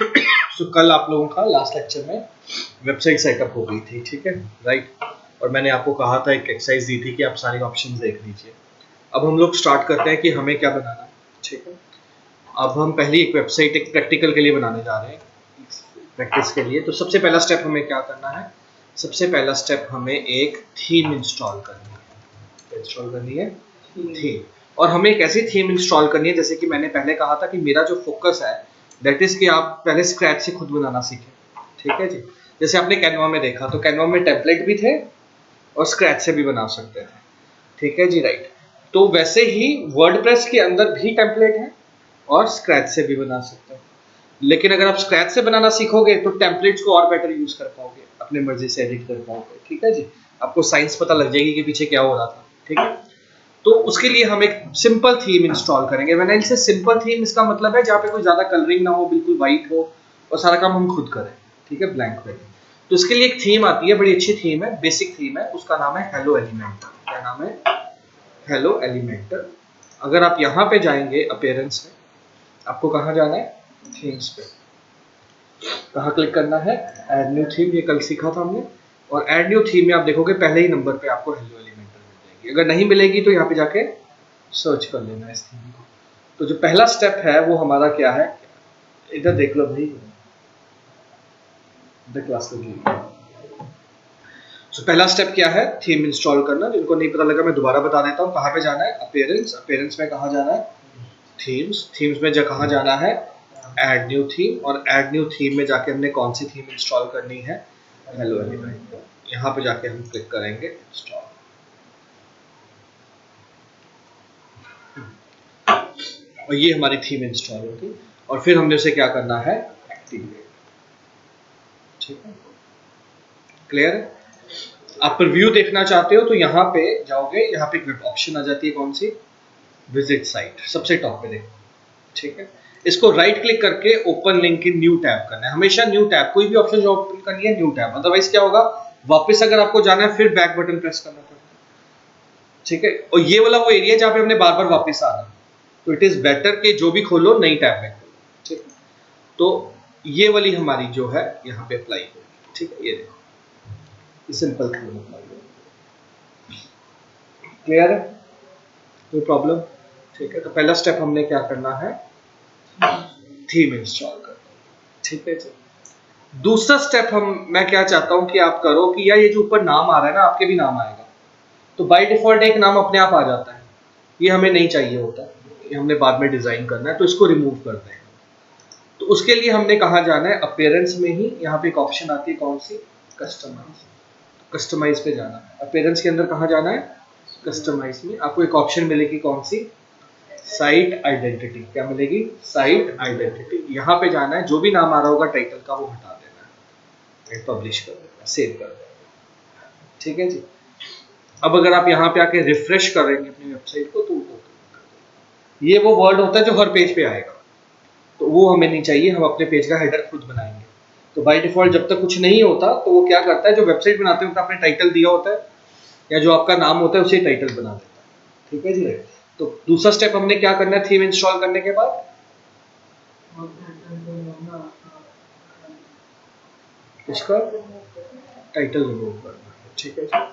तो कल आप लोगों का लास्ट लेक्चर में वेबसाइट सेटअप हो गई थी, ठीक है, राइट। और मैंने आपको कहा था, एक एक्सरसाइज दी थी कि आप सारे ऑप्शंस देख लीजिए। अब हम लोग स्टार्ट करते हैं कि हमें क्या बनाना है, ठीक है। अब हम पहले एक वेबसाइट एक प्रैक्टिकल के लिए बनाने जा रहे हैं, प्रैक्टिस के लिए। तो सबसे पहला स्टेप हमें क्या करना है, सबसे पहला स्टेप हमें एक थीम इंस्टॉल करनी है, थीम। और हमें एक ऐसी थीम इंस्टॉल करनी है, जैसे कि मैंने पहले कहा था कि मेरा जो फोकस है दैट इज कि आप पहले स्क्रैच से खुद बनाना सीखें, ठीक है जी। जैसे आपने कैनवा में देखा, तो कैनवा में टेम्पलेट भी थे और स्क्रैच से भी बना सकते थे, ठीक है जी, राइट। तो वैसे ही वर्डप्रेस के अंदर भी टेम्पलेट है और स्क्रैच से भी बना सकते हैं। लेकिन अगर आप स्क्रैच से बनाना सीखोगे तो टेम्पलेट्स को और बेटर यूज कर पाओगे, अपने मर्जी से एडिट कर पाओगे, ठीक है जी। आपको साइंस पता लग जाएगी कि पीछे क्या हो रहा था, ठीक है। तो उसके लिए हम एक सिंपल थीम इंस्टॉल करेंगे। मैंने इनसे सिंपल थीम, इसका मतलब है जहाँ पे कोई ज्यादा कलरिंग ना हो, बिल्कुल वाइट हो और सारा काम हम खुद करें, ठीक है, ब्लैंक पे। तो इसके लिए एक थीम आती है, बड़ी अच्छी थीम है, बेसिक थीम है, उसका नाम है हेलो एलिमेंटर। क्या नाम है? Hello Elementor. अगर आप यहाँ पे जाएंगे अपीयरेंस में, आपको कहाँ जाना है? थीम्स पे। कहाँ क्लिक करना है? ऐड न्यू थीम, ये कल सीखा था हमने। और ऐड न्यू थीम में आप देखोगे पहले ही नंबर पे आपको हेलो एलिमेंटर मिल जाएगी। अगर नहीं मिलेगी तो यहाँ पे जाके सर्च कर लेना इस थीम को। तो जो पहला स्टेप है वो हमारा क्या है, इधर देख लो भाई, क्लास लगी। तो पहला स्टेप क्या है? थीम इंस्टॉल करना। जिनको नहीं पता लगा मैं दोबारा बता देता हूँ। कहाँ पे जाना है? अपीयरेंस। अपीयरेंस में कहाँ जाना है? थीम्स। थीम्स में कहाँ जाना है? Add new theme. और ऐड न्यू थीम में जाके हमने कौन सी थीम इंस्टॉल करनी है? Hello element. यहाँ पे जाके हम क्लिक करेंगे इंस्टॉल। और ये हमारी थीम इंस्टॉल होगी। और फिर हमने उसे क्या करना है? एक्टिवेट, ठीक है, क्लियर है। आप प्रीव्यू देखना चाहते हो तो यहाँ पे जाओगे, यहाँ पे एक ऑप्शन आ जाती है, कौन सी? विजिट साइट, सबसे टॉप पे देखो, ठीक है। इसको राइट क्लिक करके open link in new tab करना है। हमेशा न्यू टैब, कोई भी ऑप्शन जो ओपन करनी है न्यू टैब, अदरवाइज क्या होगा, वापस अगर आपको जाना है फिर बैक बटन प्रेस करना पड़ेगा, ठीक है। और ये वाला वो एरिया जहाँ पे हमने बार बार वापस आना, तो इट इज बेटर कि जो भी खोलो नई टैब में खोलो, ठीक है। तो ये वाली हमारी जो है यहाँ पे अप्लाई होगी, ठीक है। ये देखो, सिंपल थीम अप्लाई होगी, क्लियर है, कोई प्रॉब्लम? ठीक है। तो पहला स्टेप हमने क्या करना है? थीम इंस्टॉल करना, ठीक है जी। दूसरा स्टेप मैं क्या चाहता हूं कि आप करो कि यार ये जो ऊपर नाम आ रहा है ना, आपके भी नाम आएगा। तो बाय डिफॉल्ट एक नाम अपने आप आ जाता है, ये हमें नहीं चाहिए होता, ये हमने बाद में डिजाइन करना है, तो इसको रिमूव करते हैं। तो उसके लिए हमने कहाँ जाना है? अपीयरेंस में ही यहाँ पे एक ऑप्शन आती है, कौन सी? कस्टमाइज। कस्टमाइज पे जाना है। अपीयरेंस के अंदर कहाँ जाना है? कस्टमाइज में। आपको एक ऑप्शन मिलेगी, कौन सी? Site identity. क्या मिलेगी? Site identity. यहाँ पे जाना है, जो भी नाम आ रहा होगा टाइटल का वो हटा देना है, पब्लिश कर देना, सेव कर देना, ठीक है जी। अब अगर आप यहाँ पे आके रिफ्रेश करेंगे अपनी वेबसाइट को, तो ये वो वर्ड होता है जो हर पेज पे आएगा, तो वो हमें नहीं चाहिए। हम अपने पेज का हेडर खुद बनाएंगे। तो बाय डिफॉल्ट जब तक कुछ नहीं होता तो वो क्या करता है, जो वेबसाइट बनाते वक्त आपने टाइटल दिया होता है या जो आपका नाम होता है उसे टाइटल बना देता है, ठीक है जी। तो दूसरा स्टेप हमने क्या करना है? थीम इंस्टॉल करने के बाद इसका टाइटल रिमूव करना है, ठीक है जी।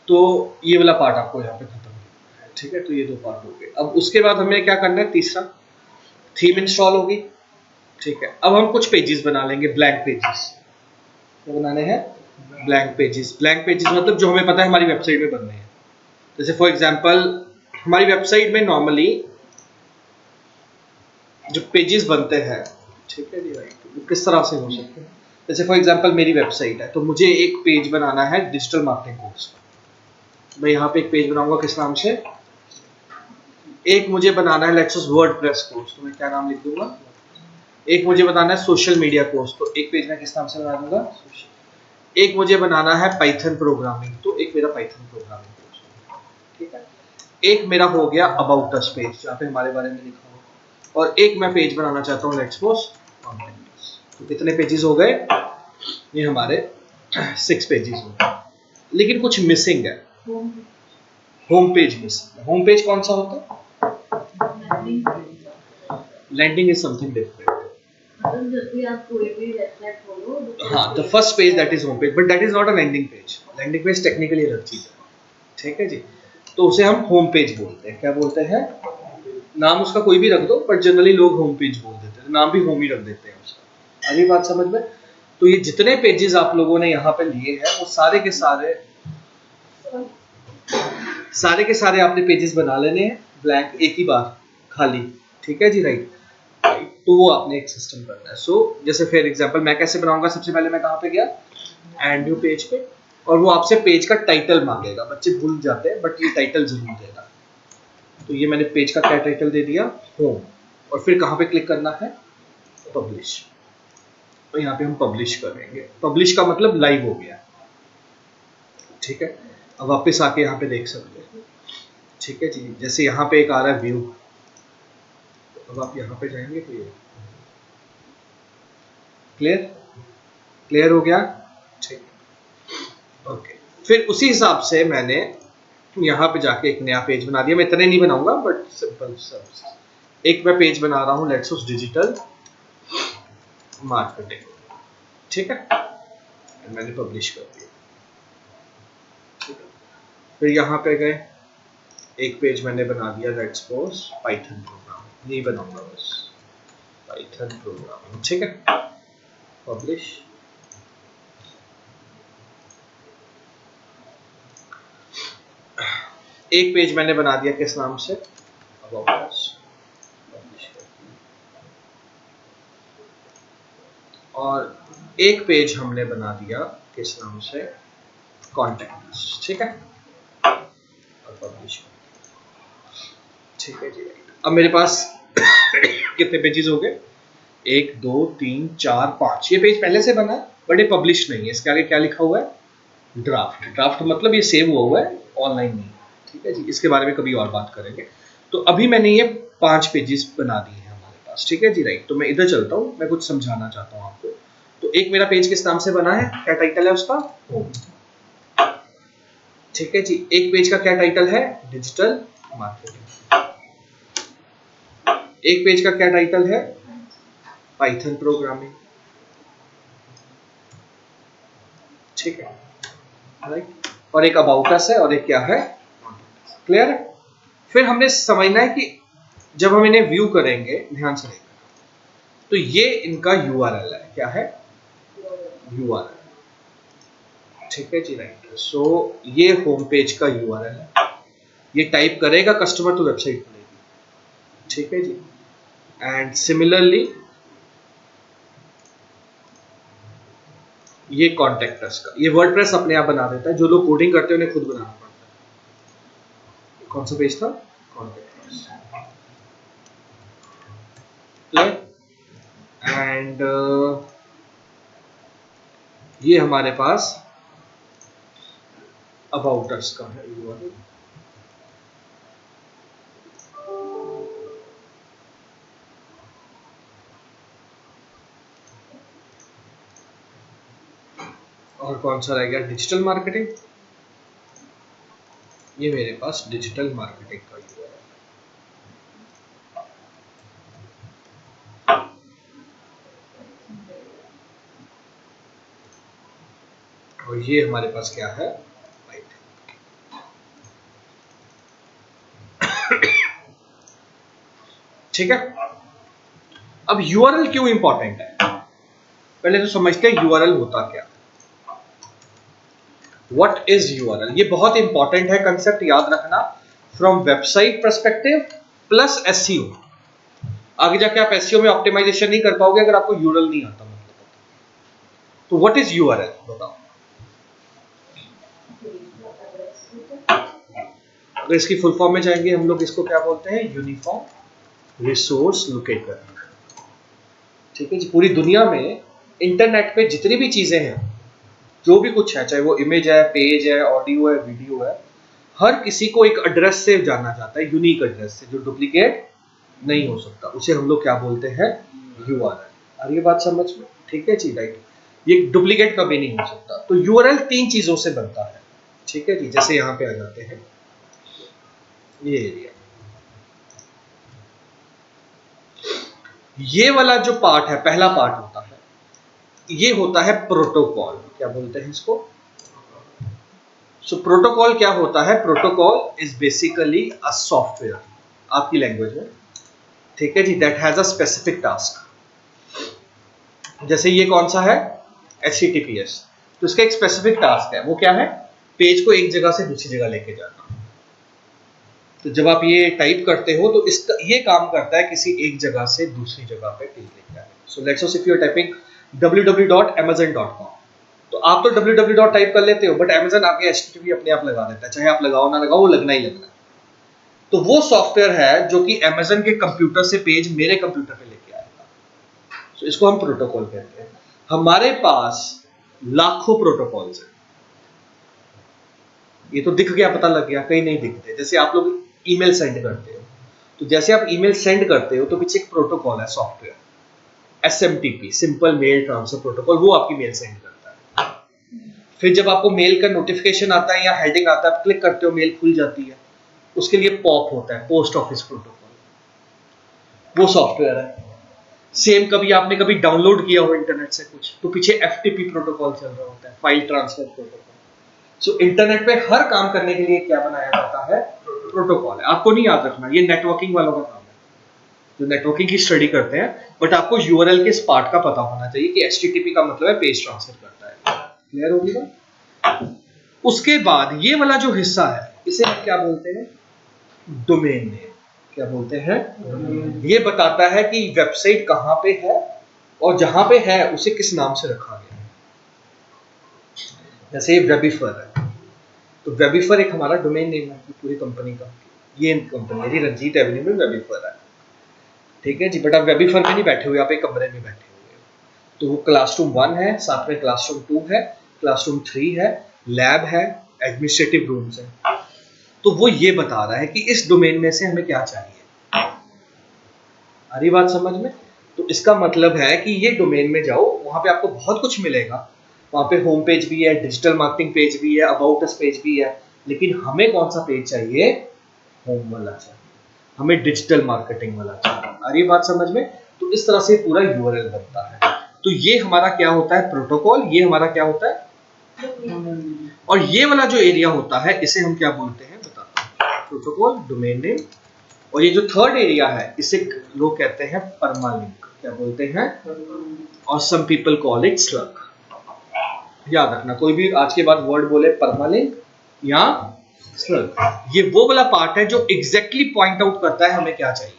तो ये वाला पार्ट आपको यहाँ पे खत्म है, ठीक है। तो ये दो पार्ट हो गए। अब उसके बाद हमें क्या करना है? तीसरा, थीम इंस्टॉल होगी, ठीक है। अब हम कुछ पेजेस बना लेंगे, ब्लैंक पेजेस। क्या बनाने हैं? Blank pages. ब्लैंक पेजेस मतलब जो हमें पता है हमारी वेबसाइट में बनने हैं। जैसे फॉर एग्जांपल हमारी वेबसाइट में नॉर्मली जो पेजेस बनते हैं, ठीक है जी, राइट, वो किस तरह से हो सकते हैं? जैसे फॉर एग्जांपल मेरी वेबसाइट है, तो मुझे एक पेज बनाना है डिजिटल मार्केटिंग कोर्स का। मैं यहाँ पे एक पेज बनाऊंगा, किस नाम से? एक मुझे बनाना है लेट्स सपोज वर्डप्रेस कोर्स, तो मैं क्या नाम लिख दूंगा? एक मुझे बनाना है सोशल मीडिया कोर्स, तो एक पेज में किस नाम से बना दूंगा? एक मुझे बनाना है पाइथन प्रोग्रामिंग, तो एक मेरा पाइथन प्रोग्रामिंग कोर्स, ठीक है। एक मेरा हो गया अबाउट अस पेज, जहाँ पे हमारे बारे में लिखा हो। और एक मैं पेज बनाना चाहता हूँ लेट्स सपोज कॉन्टेंट। तो कितने पेजेस हो गए? ये हमारे 6 पेजेस होंगे, लेकिन कुछ मिसिंग है। होम पेज मिसिंग है। होम पेज कौन सा होता है? Landing is something different. हाँ, the first page that is home page, but that is not a landing page. Landing page technically अलग चीज है, ठीक है जी। तो उसे हम होम पेज बोलते हैं। क्या बोलते हैं? नाम उसका कोई भी रख दो, बट जनरली लोग होम पेज बोल देते हैं, नाम भी होम ही रख देते हैं उसका। अगली बात समझ में? तो ये जितने पेजेस आप लोगों ने यहाँ पे लिए हैं वो सारे के सारे आपने पेजेस बना लेने हैं ब्लैंक, एक ही बार खाली, ठीक है जी, राइट। तो वो आपने एक सिस्टम करना है। सो जैसे फॉर एग्जांपल मैं कैसे बनाऊंगा, सबसे पहले मैं कहाँ पे गया, एंड न्यू पेज पे, और वो आपसे पेज का टाइटल मांगेगा। बच्चे भूल जाते हैं, बट ये टाइटल जरूर देगा। तो ये मैंने पेज का क्या टाइटल दे दिया, होम। और फिर कहाँ पे क्लिक करना है, पब्लिश। तो यहाँ पे हम पब्लिश करेंगे। पब्लिश का मतलब लाइव हो गया, ठीक है। अब वापस आके यहाँ पे देख सकते हैं, ठीक है जी। जैसे यहाँ पे एक आ रहा है व्यू, अब आप यहाँ पे जाएंगे तो ये क्लियर हो गया, ठीक, ओके। फिर उसी हिसाब से मैंने यहाँ पे जाके एक नया पेज बना दिया। मैं इतने नहीं बनाऊंगा, बट सिंपल सब एक मैं पेज बना रहा हूँ, लेट्स सपोज डिजिटल मार्केटिंग, ठीक है। मैंने पब्लिश कर दिया, ठीक है। फिर यहाँ पे गए, एक पेज मैंने बना दिया, लेट्स सपोज पाइथन प्रोग्राम, नहीं बनाऊंगा बस पाइथन प्रोग्राम, ठीक है। पब्लिश। एक पेज मैंने बना दिया किस नाम से, अबाउट अस, और एक पेज हमने बना दिया किस नाम से, कॉन्टैक्ट अस, ठीक है, और पब्लिश, ठीक है जी। अब मेरे पास कितने पेजेस हो गए, 1 2 3 4 5। ये पेज पहले से बना है, बट ये पब्लिश नहीं है। इसके आगे क्या लिखा हुआ है, ड्राफ्ट। ड्राफ्ट मतलब ये सेव हुआ है, ऑनलाइन नहीं, ठीक है जी। इसके बारे में कभी और बात करेंगे। तो अभी मैंने ये 5 पेजेस बना दिए हैं हमारे पास, ठीक है जी, राइट। तो मैं इधर चलता हूँ, मैं कुछ समझाना चाहता हूँ आपको। तो एक मेरा पेज किस नाम से बना है, क्या टाइटल है उसका, होम, ठीक है जी। एक पेज का क्या टाइटल है, डिजिटल मार्केटिंग। एक पेज का क्या टाइटल है, पाइथन प्रोग्रामिंग, ठीक है, राइट। और एक अबाउट अस है, और एक क्या है, क्लियर है। फिर हमने समझना है कि जब हम इन्हें व्यू करेंगे, ध्यान से देखना, तो ये इनका यूआरएल है, क्या है, यूआरएल, ठीक है जी, राइट। सो ये होम पेज का यूआरएल है। ये टाइप करेगा कस्टमर तो वेबसाइट खुलेगी, ठीक है जी। एंड सिमिलरली ये कॉन्टैक्ट अस का, ये वर्डप्रेस अपने आप बना देता है। जो लोग कोडिंग करते हैं उन्हें खुद बनाना पड़ता है। कौन सा पेज था, कॉन्टैक्ट अस, एंड ये हमारे पास अबाउट अस का है यूआरएल। और कौन सा रह गया, डिजिटल मार्केटिंग। ये मेरे पास डिजिटल मार्केटिंग का यूआरएल है। और ये हमारे पास क्या है, ठीक है। अब यूआरएल क्यों इंपॉर्टेंट है, पहले तो समझते हैं यूआरएल होता क्या, व्हाट इज यूआरएल। ये बहुत इंपॉर्टेंट है कंसेप्ट, याद रखना, from website perspective plus SEO. आगे जाके आप एसईओ में ऑप्टिमाइजेशन नहीं कर पाओगे अगर आपको यूआरएल नहीं आता, मतलब। तो व्हाट इज यूआरएल बताओ। अगर इसकी फुल फॉर्म में जाएंगे हम लोग, इसको क्या बोलते हैं, यूनिफॉर्म रिसोर्स लोकेटर, ठीक है जी। पूरी दुनिया में इंटरनेट पे जितनी भी चीजें हैं, जो भी कुछ है, चाहे वो इमेज है, पेज है, ऑडियो है, वीडियो है, हर किसी को एक एड्रेस से जाना जाता है, यूनिक एड्रेस से, जो डुप्लीकेट नहीं हो सकता। उसे हम लोग क्या बोलते हैं, यूआरएल। और ये बात समझ में, ठीक है जी, राइट। ये डुप्लीकेट कभी नहीं हो सकता। तो तो यूआरएल 3 चीजों से बनता है, ठीक है जी। जैसे यहां पे आ जाते हैं, ये एरिया, ये वाला जो पार्ट है, पहला पार्ट होता है, ये होता है प्रोटोकॉल। क्या बोलते हैं इसको? सो प्रोटोकॉल क्या होता है? Protocol is basically a software, आपकी लैंग्वेज में, ठीक है जी, that has a specific task. जैसे ये कौन सा है? HTTPS, तो इसका एक स्पेसिफिक टास्क है, वो क्या है? पेज को एक जगह से दूसरी जगह लेके जाना। तो जब आप ये टाइप करते हो तो इसका ये काम करता है किसी एक जगह से दूसरी जगह पे पेज लेके आए। So let's suppose if you are typing www.amazon.com, तो आप तो www टाइप कर लेते हो, बट Amazon आगे HTTP अपने आप लगा देता है, चाहे आप लगाओ ना लगाओ, वो लगना ही लगना है। तो वो सॉफ्टवेयर है जो कि Amazon के कंप्यूटर से पेज मेरे कंप्यूटर पे लेके आएगा। तो इसको हम प्रोटोकॉल कहते हैं। हमारे पास लाखों प्रोटोकॉल्स हैं। ये तो दिख गया, पता लग गया, कहीं नहीं दिखते। जैसे आप लोग ईमेल सेंड करते हो, तो जैसे आप ईमेल सेंड करते हो तो पीछे एक प्रोटोकॉल है, software SMTP, simple mail transfer protocol, वो आपकी मेल सेंड करता है। फिर जब आपको मेल का नोटिफिकेशन आता है या हेडिंग आता है, आप क्लिक करते हो, मेल खुल जाती है, उसके लिए पॉप होता है, पोस्ट ऑफिस प्रोटोकॉल, वो सॉफ्टवेयर है। सेम कभी आपने कभी डाउनलोड किया हो इंटरनेट से कुछ, तो पीछे FTP प्रोटोकॉल चल रहा होता है, file transfer protocol. So internet पे हर काम करने के लिए क्या बनाया जाता है? प्रोटोकॉल है। आपको नहीं याद रखना, ये नेटवर्किंग वालों का काम है, जो नेटवर्किंग की स्टडी करते हैं, बट आपको URL के इस पार्ट का पता होना चाहिए कि HTTP का मतलब है पेज ट्रांसफर करता है। क्लियर होगी बात? उसके बाद ये वाला जो हिस्सा है, इसे हम क्या बोलते हैं? Domain name. क्या बोलते हैं? ये बताता है कि वेबसाइट कहां पे है और जहां पे है उसे किस नाम से रखा गया है। जैसे वेबिफर है, तो वेबिफर एक हमारा डोमेन नेम है पूरी कंपनी का। ये कंपनी मेरी रंजीत एवेन्यू में वेबिफर है, ठीक है जी। बट आप वेबिफर में नहीं बैठे हुए, आप एक कमरे में बैठे हुए हो। तो वो क्लासरूम 1 है, साथ में क्लासरूम 2 है, क्लासरूम 3 है, लैब है, एडमिनिस्ट्रेटिव रूम्स है। तो वो ये बता रहा है कि इस डोमेन में से हमें क्या चाहिए। आ रही बात समझ में? तो इसका मतलब है कि ये डोमेन में जाओ, वहां पे आपको बहुत कुछ मिलेगा। वहां पे होम पेज भी है, डिजिटल मार्केटिंग पेज भी है, अबाउट अस पेज भी है, लेकिन हमें कौन सा पेज चाहिए? होम वाला चाहिए, हमें डिजिटल मार्केटिंग वाला चाहिए। आ रही बात समझ में? तो इस तरह से पूरा URL बनता है। तो ये हमारा क्या होता है? प्रोटोकॉल। ये हमारा क्या होता है? और ये वाला जो एरिया होता है, इसे हम क्या बोलते हैं? बताते हैं। प्रोटोकॉल, डोमेन नेम, और ये जो थर्ड एरिया है, इसे लोग कहते हैं परमालिंक। क्या बोलते हैं? और some people call it slug. याद रखना, कोई भी आज के बाद वर्ड बोले परमालिंक या स्लग, ये वो वाला पार्ट है जो एग्जैक्टली पॉइंट आउट करता है हमें क्या चाहिए।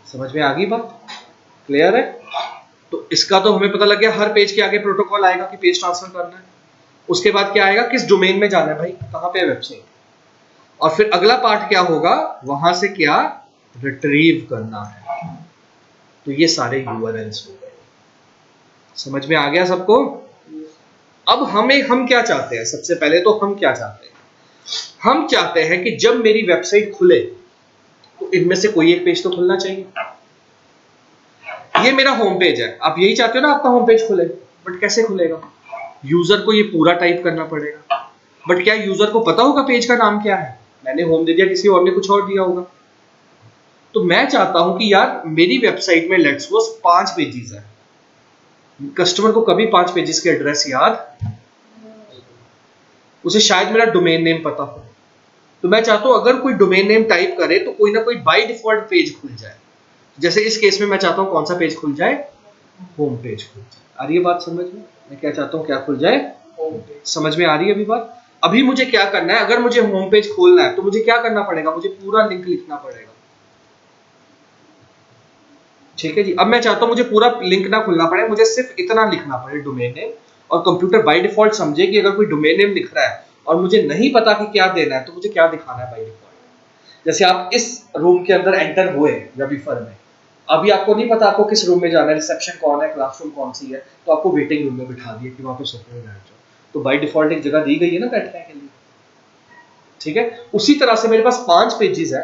समझ में आ गई बात? क्लियर है? तो इसका तो हमें पता लग गया, हर पेज के आगे प्रोटोकॉल आएगा कि पेज ट्रांसफर करना है। उसके बाद क्या आएगा? किस डोमेन में जाना है भाई, कहां पे है वेबसाइट। और फिर अगला पार्ट क्या होगा? वहां से क्या रिट्रीव करना है। तो ये सारे URLs हो गए। समझ में आ गया सबको? अब हम क्या चाहते हैं? सबसे पहले तो हम क्या चाहते हैं? हम चाहते हैं कि जब मेरी वेबसाइट खुले तो इनमें से कोई एक पेज तो खुलना चाहिए। ये मेरा होम पेज है, आप यही चाहते हो ना आपका होम पेज खुले, बट कैसे खुलेगा? यूजर को ये पूरा टाइप करना पड़ेगा। बट क्या यूजर को पता होगा पेज का नाम क्या है? मैंने होम दे दिया, किसी और ने कुछ और दिया होगा। तो मैं चाहता हूं कि यार मेरी वेबसाइट में लेट्स सपोज 5 पेजेस है, कस्टमर को कभी 5 पेजेस के एड्रेस याद, उसे शायद मेरा डोमेन नेम पता हो। तो मैं चाहता हूं अगर कोई डोमेन नेम टाइप करे तो कोई ना कोई बाय डिफॉल्ट पेज खुल जाए। जैसे इस केस में मैं चाहता हूं कौन सा पेज खुल जाए? होम पेज खुल जाए। आ रही है बात समझ में? मैं क्या चाहता हूं, क्या खुल जाए? Home page. समझ में आ रही है अभी बात? अभी मुझे क्या करना है? अगर मुझे होम पेज खोलना है तो मुझे क्या करना पड़ेगा? मुझे पूरा लिंक लिखना पड़ेगा, ठीक है जी। अब मैं चाहता हूं मुझे पूरा लिंक ना खुलना पड़े, मुझे सिर्फ इतना लिखना पड़े डोमेन नेम, और कंप्यूटर बाय डिफॉल्ट समझे कि अगर कोई डोमेन नेम लिख रहा है और मुझे नहीं पता कि क्या देना है तो मुझे क्या दिखाना है बाय डिफॉल्ट। जैसे आप इस रूम के अंदर एंटर हुए वेबिफर में, अभी आपको नहीं पता आपको किस रूम में जाना है, रिसेप्शन कौन है, क्लासरूम कौन सी है, तो आपको वेटिंग रूम में बिठा दिया कि वहां पे सोफे में बैठ जाओ। तो बाय डिफॉल्ट एक जगह दी गई है ना बैठने के लिए, ठीक है। उसी तरह से मेरे पास 5 पेजेस है,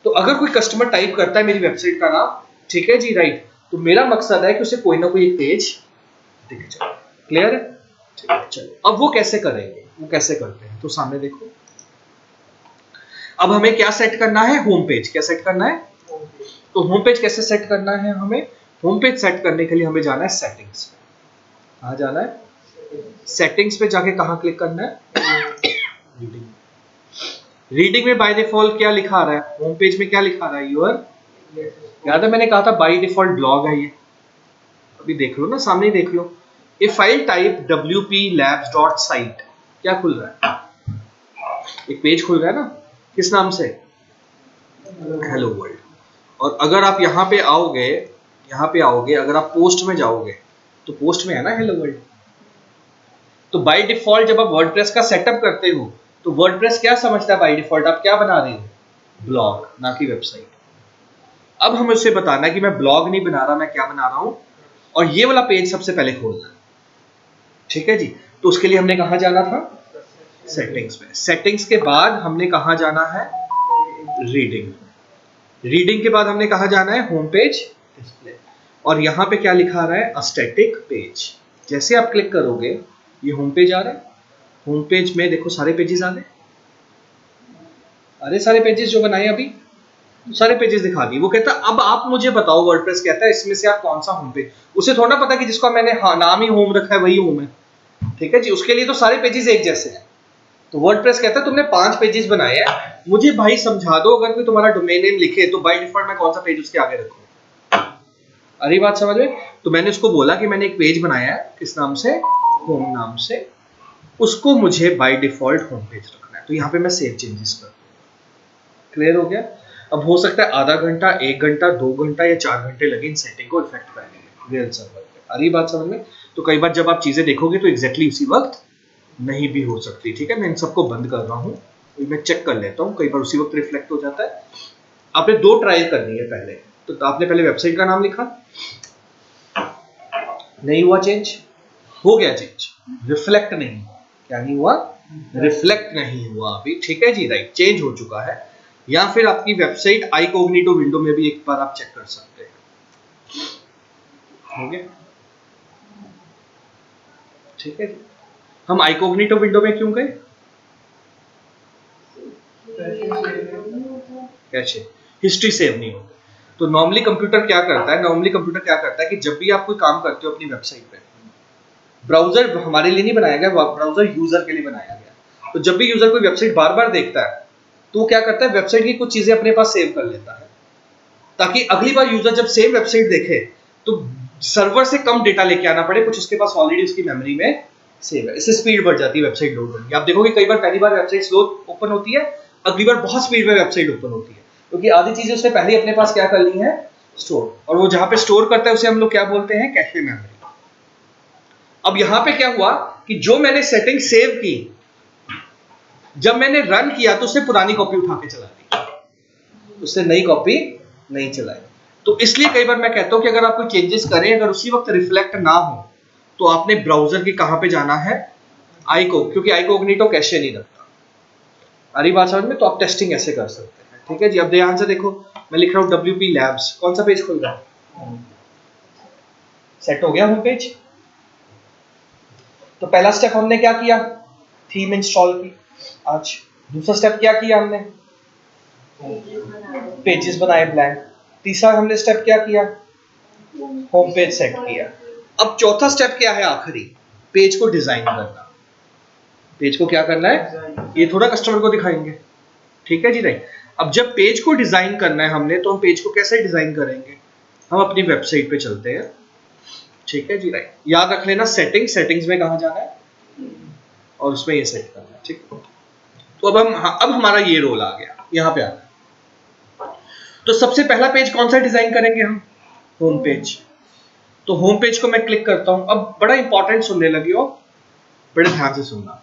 तो अगर कोई कस्टमर टाइप करता है मेरी वेबसाइट का नाम, ठीक है जी, राइट, तो मेरा मकसद है कि उसे कोई ना कोई एक पेज दिख जाए। क्लियर है? ठीक है, चलो अब वो कैसे करेंगे, वो कैसे करते हैं, तो सामने देखो। अब हमें क्या सेट करना है, होम पेज। क्या सेट करना है? तो होम पेज कैसे सेट करना है हमें? होम पेज सेट करने के लिए हमें जाना है सेटिंग्स। कहाँ जाना है? सेटिंग्स पे जाके कहाँ क्लिक करना है? रीडिंग। रीडिंग में बाय डिफॉल्ट क्या लिखा रहा है? होम पेज में क्या लिखा रहा है? यूर, याद है मैंने कहा था बाय डिफॉल्ट ब्लॉग है ये, अभी देख लो ना, सामने ही देख लो। ये फाइल टाइप wplabs.site क्या खुल रहा है? एक पेज खुल रहा है ना, किस नाम से? Hello world. और अगर आप यहाँ पे आओगे, अगर आप पोस्ट में जाओगे तो पोस्ट में है ना हेलो वर्ल्ड। तो बाय डिफॉल्ट जब आप वर्डप्रेस का सेटअप करते हो तो वर्डप्रेस क्या समझता है? बाय डिफॉल्ट आप क्या बना रहे हो? ब्लॉग, ना कि वेबसाइट। अब हमें उससे बताना है कि मैं ब्लॉग नहीं बना रहा, मैं क्या बना रहा हूं, और ये वाला पेज सबसे पहले खोलना है। ठीक है जी, तो उसके लिए हमने कहां जाना था? सेटिंग्स में। सेटिंग्स के बाद हमने कहां जाना है? रीडिंग। रीडिंग के बाद हमने कहां जाना है? Home page display. और यहां पे क्या लिखा रहा है? A static page. जैसे आप क्लिक करोगे ये होम पेज आ रहा है। होम पेज में देखो सारे पेजेस आ गए। अरे सारे पेजेस जो बनाए अभी, सारे पेजेस दिखा दिए। वो कहता अब आप मुझे बताओ, वर्डप्रेस कहता है इसमें से आप कौन सा होम पेज। उसे थोड़ा पता कि जिसका मैंने नाम ही होम रखा है वही होम है। ठीक है जी, उसके लिए तो सारे पेजेस एक जैसे हैं। तो वर्डप्रेस कहता है तुमने 5 पेजेस बनाए हैं, मुझे भाई समझा दो, अगर कोई तुम्हारा डोमेन नेम लिखे तो बाय डिफॉल्ट मैं कौन सा पेज उसके आगे रखूं। अरे बात समझ में? तो मैंने उसको बोला कि मैंने एक पेज बनाया है, किस नाम से? होम नाम से। उसको मुझे बाय डिफॉल्ट होम पेज रखना है, तो यहाँ पे मैं सेव चेंजेस कर दूंगा। क्लियर हो गया? अब हो सकता है आधा घंटा, 1 घंटा, 2 घंटा या 4 घंटे लगे इन सेटिंग को इफेक्ट करने में रियल सर्वर पे। अरे बात समझ में? तो कई बार जब आप चीजें देखोगे तो एग्जैक्टली उसी वक्त नहीं भी हो सकती। ठीक है, मैं इन सबको बंद कर रहा हूँ, मैं चेक कर लेता हूँ, कई बार उसी वक्त रिफ्लेक्ट हो जाता है। आपने 2 ट्राई करनी है पहले। तो आपने पहले वेबसाइट का नाम लिखा, नहीं हुआ चेंज, हो गया चेंज, रिफ्लेक्ट नहीं, क्या नहीं हुआ? रिफ्लेक्ट नहीं हुआ अभी। ठीक है जी, राइट, चेंज हो चुका है। या फिर आपकी वेबसाइट icognito विंडो में भी एक बार आप चेक कर सकते हैं। हो गया? ठीक है जी। हम icognito विंडो में क्यों गए? कैसे? हिस्ट्री सेव नहीं होती। तो नॉर्मली कंप्यूटर क्या करता है, कि जब भी आप कोई काम करते हो अपनी वेबसाइट पे, ब्राउजर हमारे लिए नहीं बनाया गया, ब्राउजर यूजर के लिए बनाया गया। तो जब भी यूजर कोई वेबसाइट बार बार देखता है तो वो क्या करता है, वेबसाइट की कुछ चीजें अपने पास सेव कर लेता है, ताकि अगली बार यूजर जब सेम वेबसाइट देखे तो सर्वर से कम डेटा लेके आना पड़े, कुछ उसके पास ऑलरेडी उसकी मेमोरी में सेव है। इससे स्पीड बढ़ जाती है वेबसाइट लोड होने की। आप देखोगे कई बार पहली बार वेबसाइट स्लो ओपन होती है, अगली बार बहुत स्पीड में वेबसाइट ओपन होती है, क्योंकि आधी चीजें उसने पहले अपने पास क्या कर ली है? स्टोर। और वो जहां पे स्टोर करता है उसे हम लोग क्या बोलते हैं? Cache memory. अब यहां पे क्या हुआ कि जो मैंने सेटिंग सेव की, जब मैंने रन किया तो उसने पुरानी कॉपी उठा के चला दी, उससे नई कॉपी नहीं चलाई। तो इसलिए कई बार मैं कहता हूं कि अगर आप कोई चेंजेस करें, अगर उसी वक्त रिफ्लेक्ट ना हो, तो आपने ब्राउजर की कहां पे जाना है? क्योंकि icognito कैशे नहीं रखता। अरे बात समझ में? तो आप टेस्टिंग ऐसे कर सकते हैं। ठीक है जी, अब ध्यान से देखो, मैं लिख रहा हूं WP Labs, कौन सा पेज खुल रहा है? सेट हो गया होम पेज। तो पहला स्टेप हमने क्या किया? थीम इंस्टॉल की आज। दूसरा स्टेप क्या किया हमने? पेजेस बनाए ब्लैंक। तीसरा हमने स्टेप क्या किया? होम पेज सेट किया। अब चौथा स्टेप क्या है आखिरी? पेज को डिजाइन करना। पेज को क्या करना है? ये थोड़ा कस्टमर को दिखाएंगे। ठीक है जी, राइट। अब जब पेज को डिजाइन करना है हमने, तो हम पेज को कैसे डिजाइन करेंगे? हम अपनी वेबसाइट पे चलते हैं। ठीक है जी, राइट। याद रख लेना, सेटिंग्स में कहां जाना है और उसमें ये सेट करना है। ठीक है, तो अब हमारा ये रोल आ गया, यहां पे आ गया। तो सबसे पहला पेज कौन सा डिजाइन करेंगे हम? Home page. तो होम पेज को मैं क्लिक करता हूं। अब बड़ा इंपॉर्टेंट सुनने लगे हो, बड़े ध्यान से सुनना।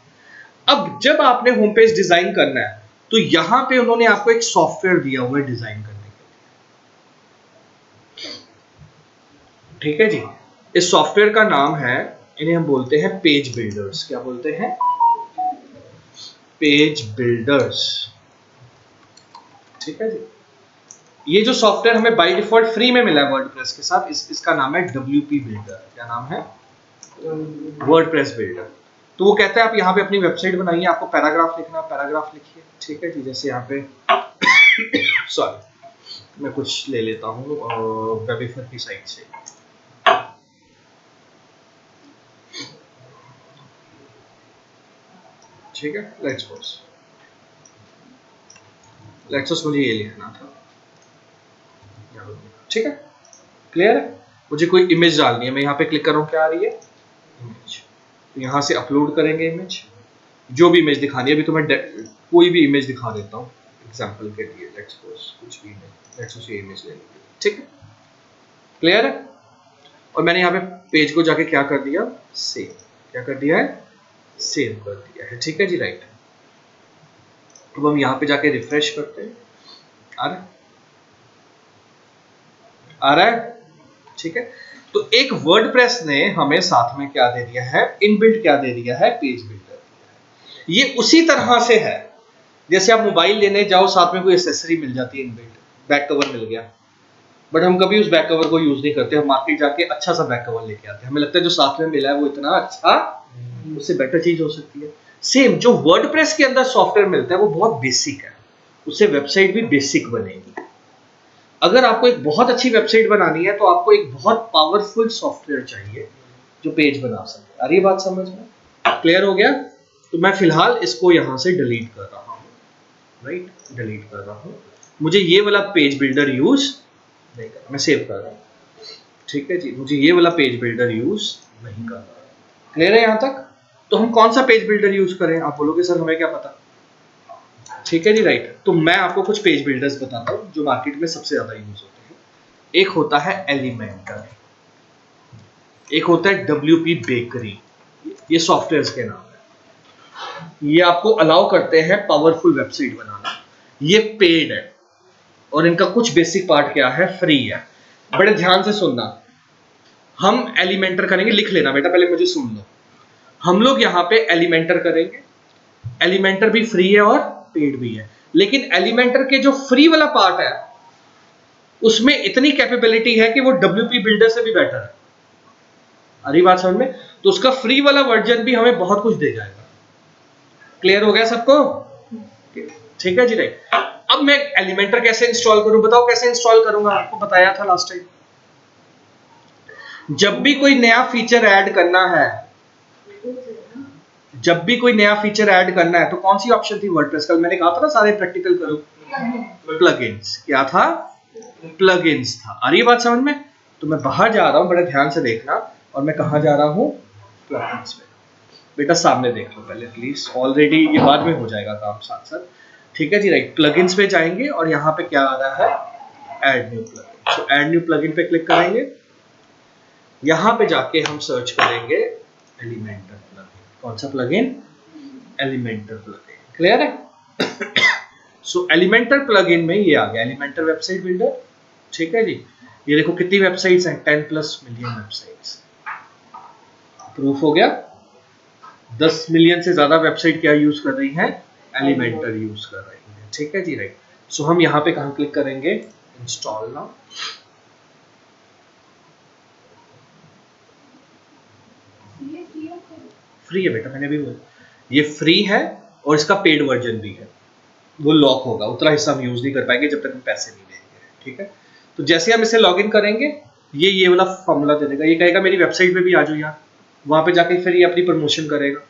अब जब आपने होम पेज डिजाइन करना है तो यहां पे उन्होंने आपको एक सॉफ्टवेयर दिया हुआ है डिजाइन करने के लिए। ठीक है जी, इस सॉफ्टवेयर का नाम है, इन्हें हम बोलते हैं पेज बिल्डर्स। क्या बोलते हैं? Page builders. ठीक है जी, ये जो सॉफ्टवेयर हमें बाय डिफॉल्ट फ्री में मिला है वर्डप्रेस के साथ, इसका नाम है WP बिल्डर। क्या नाम है? WordPress builder. तो वो कहता है आप यहाँ पे अपनी वेबसाइट बनाइए, आपको पैराग्राफ लिखना, पैराग्राफ लिखिए, ठीक है जी। जैसे यहाँ पे सॉरी मैं कुछ ले लेता हूँ वेबिफर की साइट से। ठीक है, लेट्स सपोज मुझे ये लिखना था, ठीक है, क्लियर है। मुझे कोई इमेज डालनी है, मैं यहाँ पे क्लिक कर रहा हूँ, क्या आ रही है, इमेज। तो यहाँ से अपलोड करेंगे इमेज, जो भी इमेज दिखानी है। अभी तो मैं कोई भी इमेज दिखा देता हूँ एग्जांपल के लिए, लेट्स सपोज कुछ भी इमेज, लेट्स सपोज ये इमेज ले लेंगे, ठीक है, क्लियर है। और मैंने यहाँ पे पेज को जाके क्या कर दिया, सेव, क्या कर दिया है, सेव कर दिया है, ठीक है जी, राइट। अब हम यहाँ पे जाके रिफ्रेश करते हैं, आ रहा है, ठीक है। तो एक वर्डप्रेस ने हमें साथ में क्या दे दिया है, इनबिल्ट क्या दे दिया है, पेज बिल्डर। ये उसी तरह से है जैसे आप मोबाइल लेने जाओ, साथ में कोई एक्सेसरी मिल जाती है इनबिल्ट, बैक कवर मिल गया, बट हम कभी उस बैक कवर को यूज नहीं करते। हम मार्केट जाके अच्छा सा बैक कवर लेके आते हैं, हमें लगता है जो साथ में मिला है वो इतना अच्छा, उससे बेटर चीज हो सकती है। सेम जो वर्डप्रेस के अंदर सॉफ्टवेयर मिलता है वो बहुत बेसिक है, उससे वेबसाइट भी बेसिक बनेगी। अगर आपको एक बहुत अच्छी वेबसाइट बनानी है तो आपको एक बहुत पावरफुल सॉफ्टवेयर चाहिए जो पेज बना सके। आ रही है बात समझ में, क्लियर हो गया। तो मैं फिलहाल इसको यहां से डिलीट कर रहा हूं, राइट, डिलीट कर रहा हूं। मुझे ये वाला पेज बिल्डर यूज नहीं करना, मैं सेव कर रहा हूं, ठीक है जी। मुझे ये वाला पेज बिल्डर यूज नहीं करना, क्लियर है यहां तक। तो हम कौन सा पेज बिल्डर यूज करें, आप बोलोगे सर हमें क्या पता, ठीक है जी, राइट। तो मैं आपको कुछ पेज बिल्डर्स बताता हूं जो मार्केट में सबसे ज्यादा यूज होते हैं। एक होता है एलिमेंटर, एक होता है WP बेकरी, ये सॉफ्टवेयर के नाम है। ये आपको अलाउ करते हैं पावरफुल वेबसाइट बनाना, ये पेड है और इनका कुछ बेसिक पार्ट क्या है, फ्री है। बड़े ध्यान से सुनना, हम एलिमेंटर करेंगे, लिख लेना बेटा, पहले मुझे सुन लो। हम लोग यहाँ पे एलिमेंटर करेंगे, एलिमेंटर भी फ्री है और पेड भी है, लेकिन एलिमेंटर के जो फ्री वाला पार्ट है उसमें इतनी कैपेबिलिटी है कि वो WP बिल्डर से भी बेटर है। अरे बात समझ में, तो उसका फ्री वाला वर्जन भी हमें बहुत कुछ दे जाएगा। क्लियर हो गया सबको, ठीक है जी, राइट। अब मैं एलिमेंटर कैसे इंस्टॉल करूं, बताओ कैसे इंस्टॉल करूंगा, आपको बताया था लास्ट टाइम। जब भी कोई नया फीचर ऐड करना है, जब भी कोई नया फीचर ऐड करना है तो कौन सी ऑप्शन थी वर्डप्रेस, कल मैंने कहा था ना सारे प्रैक्टिकल करो, प्लगइन्स। क्या था, प्लगइन्स था। आ रही है बात समझ में। तो मैं बाहर जा रहा हूं, बड़े ध्यान से देखना, और मैं कहां जा रहा हूं, प्लगइन्स में। बेटा सामने देख लो पहले प्लीज, ऑलरेडी ये बाद में हो जाएगा काम साथ साथ, ठीक है जी, राइट। प्लगइन्स पे जाएंगे और यहाँ पे क्या आ रहा है, ऐड न्यू प्लगइन। सो ऐड न्यू प्लगइन पे क्लिक करेंगे, यहाँ पे जाके हम सर्च करेंगे एलिमेंटर प्लगइन। कौन सा प्लगइन, एलिमेंटर प्लगइन, क्लियर है। सो एलिमेंटर प्लगइन में ये आ गया एलिमेंटर वेबसाइट बिल्डर, ठीक है जी। ये देखो कितनी वेबसाइट्स हैं, 10+ मिलियन वेबसाइट्स। प्रूफ हो गया, 10 मिलियन से ज्यादा वेबसाइट क्या यूज कर रही है, एलिमेंटर यूज कर रही है, ठीक है जी, राइट। सो हम यहाँ पे कहाँ क्लिक करेंगे, इंस्टॉल नाउ। फ्री है बेटा, मैंने भी बोला ये फ्री है और इसका पेड वर्जन भी है, वो लॉक होगा, उतना हिस्सा हम यूज नहीं कर पाएंगे जब तक हम पैसे नहीं देंगे, ठीक है। तो जैसे हम इसे लॉगिन करेंगे ये वाला फॉर्मूला दे देगा, ये कहेगा मेरी वेबसाइट पे भी आ जाओ यार, वहां पे जाके फिर ये अपनी प्रमोशन करेगा,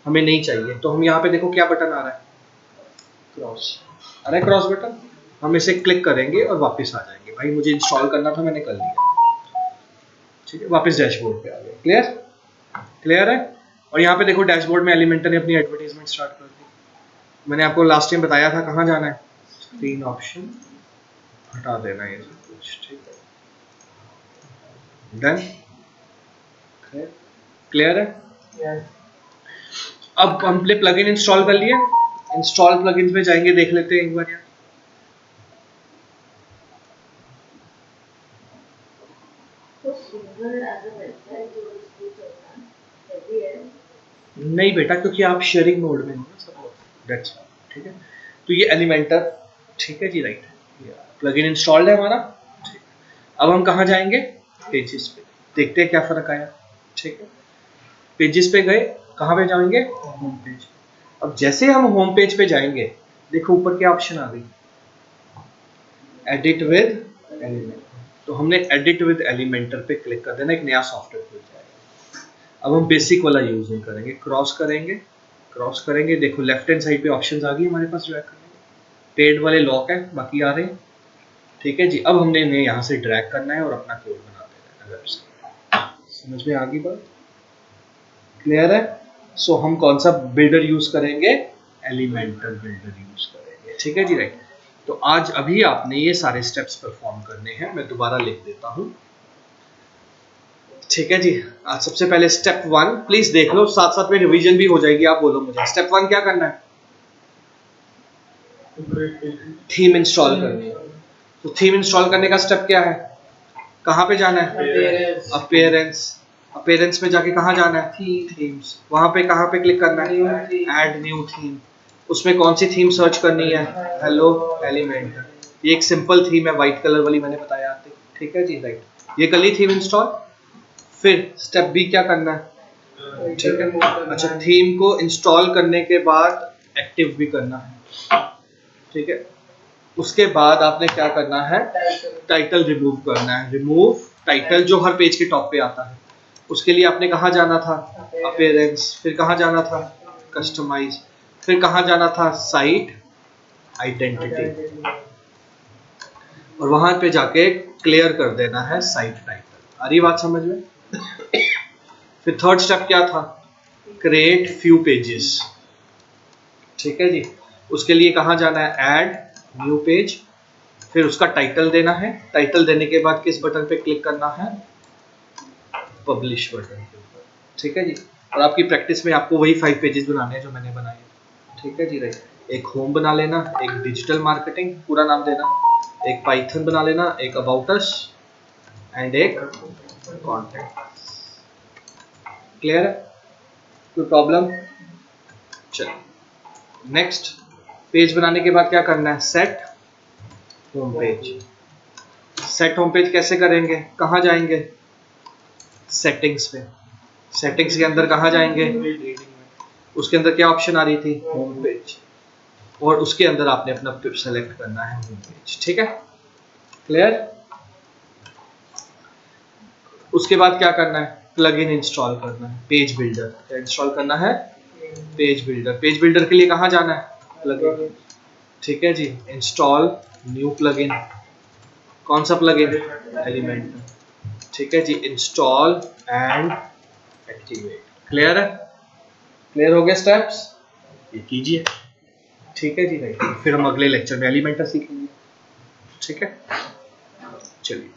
हमें नहीं चाहिए। तो हम यहाँ पे देखो क्या बटन आ रहा है, क्रॉस आ रहा है, क्रॉस बटन। हम इसे क्लिक करेंगे और वापस आ जाएंगे, भाई मुझे इंस्टॉल करना था मैंने कर लिया, ठीक है, वापस डैशबोर्ड पे आ गए। क्लियर, क्लियर है। और यहाँ पे देखो डैशबोर्ड में एलिमेंटर ने अपनी एडवर्टाइजमेंट स्टार्ट कर दी। मैंने आपको लास्ट टाइम बताया था कहाँ जाना है, स्क्रीन ऑप्शन हटा देना ये सब कुछ, ठीक है, डन, क्लियर है। अब हमने प्लगइन इंस्टॉल कर लिया, इंस्टॉल प्लगइन्स में जाएंगे, देख लेते हैं एक बार यार। नहीं बेटा, क्योंकि आप शेयरिंग मोड में हो ना सब, दैट्स ठीक है। तो ये एलिमेंटर, ठीक है जी, राइट, प्लगइन इंस्टॉल्ड है हमारा, अब हम कहाँ जाएंगे, पेजेस पे, देखते हैं क्या फर्क आया, ठीक है। पेजेस पे गए, कहाँ पे जाएंगे? Home page. अब जैसे हम होम पेज पे जाएंगे, देखो ऊपर क्या ऑप्शन आ गई, एडिट विद एलिमेंट। तो हमने एडिट विद एलिमेंटर पे क्लिक कर देना, एक नया सॉफ्टवेयर खुल जाएगा। अब हम बेसिक वाला यूज नहीं करेंगे, क्रॉस करेंगे, देखो लेफ्ट हैंड साइड पे ऑप्शंस आ गई हमारे पास, ड्रैग करने के। पेड वाले लॉक है, बाकी आ रहे हैं, ठीक है जी। अब हमने इन्हें यहाँ से ड्रैग करना है और अपना कोड बनाते रहना वेबसाइट। समझ में आ गई बात? क्लियर है? सो हम कौन सा बिल्डर यूज करेंगे? एलिमेंटर बिल्डर यूज करेंगे, ठीक है जी, राइट। तो आज अभी आपने ये सारे स्टेप्स परफॉर्म करने हैं, मैं दोबारा लिख देता हूं, ठीक है जी। आज सबसे पहले स्टेप 1 प्लीज देख लो, साथ साथ में रिवीजन भी हो जाएगी। आप बोलो मुझे, स्टेप 1 क्या करना है? थीम इंस्टॉल करनी है। तो थीम इंस्टॉल करने का स्टेप क्या है? कहाँ पे जाना है? अपीयरेंस में जाके कहाँ जाना है? थीम्स। वहां पे कहाँ पे क्लिक करना है? Add new theme. उसमें कौन सी थीम सर्च करनी है? Hello Elementor. ये एक सिंपल थीम है, व्हाइट कलर वाली, मैंने बताया आपको, ठीक है जी, राइट। ये कर ली थीम इंस्टॉल। फिर स्टेप बी क्या करना है? ठीक है, अच्छा, थीम को इंस्टॉल करने के बाद एक्टिव भी करना है, ठीक है। उसके बाद आपने क्या करना है? टाइटल रिमूव करना है। रिमूव टाइटल जो हर पेज के टॉप पे आता है, उसके लिए आपने कहाँ जाना था? अपीयरेंस। फिर कहाँ जाना था? कस्टमाइज। फिर कहाँ जाना था? Site identity. और वहां पे जाके क्लियर कर देना है साइट टाइटल। आ रही बात समझ में? फिर थर्ड स्टेप क्या था? क्रिएट फ्यू पेजेस, ठीक है जी। उसके लिए कहाँ जाना है? Add new page. फिर उसका टाइटल देना है। टाइटल देने के बाद किस बटन पे क्लिक करना है? पब्लिश बटन के ऊपर, ठीक है जी। और आपकी प्रैक्टिस में आपको वही 5 पेजेस बनाने हैं जो मैंने बनाए, ठीक है जी, राइट। एक होम बना लेना, एक डिजिटल मार्केटिंग पूरा नाम देना, एक पाइथन बना लेना, एक अबाउट अस एंड एक कॉन्टेक्ट। क्लियर है? कोई प्रॉब्लम? चलिए नेक्स्ट। पेज बनाने के बाद क्या करना है? Set home page. Set home page कैसे करेंगे? कहाँ जाएंगे? सेटिंग्स पे। सेटिंग्स के अंदर कहाँ जाएंगे? उसके अंदर क्या ऑप्शन आ रही थी? Home page. और उसके अंदर आपने अपना सेलेक्ट करना है होम पेज, ठीक है, क्लियर। उसके बाद क्या करना है? प्लगइन इंस्टॉल करना है, पेज बिल्डर। क्या इंस्टॉल करना है? Page builder. पेज बिल्डर के लिए कहाँ जाना है? प्लगइन, ठीक है जी। Install new plugin. कौन सा प्लगइन? एलिमेंटर, ठीक है जी। Install and activate. क्लियर है? क्लियर हो गया स्टेप्स? ये कीजिए, ठीक है जी, राइट। फिर हम अगले लेक्चर में एलिमेंटर सीखेंगे, ठीक है। चलिए।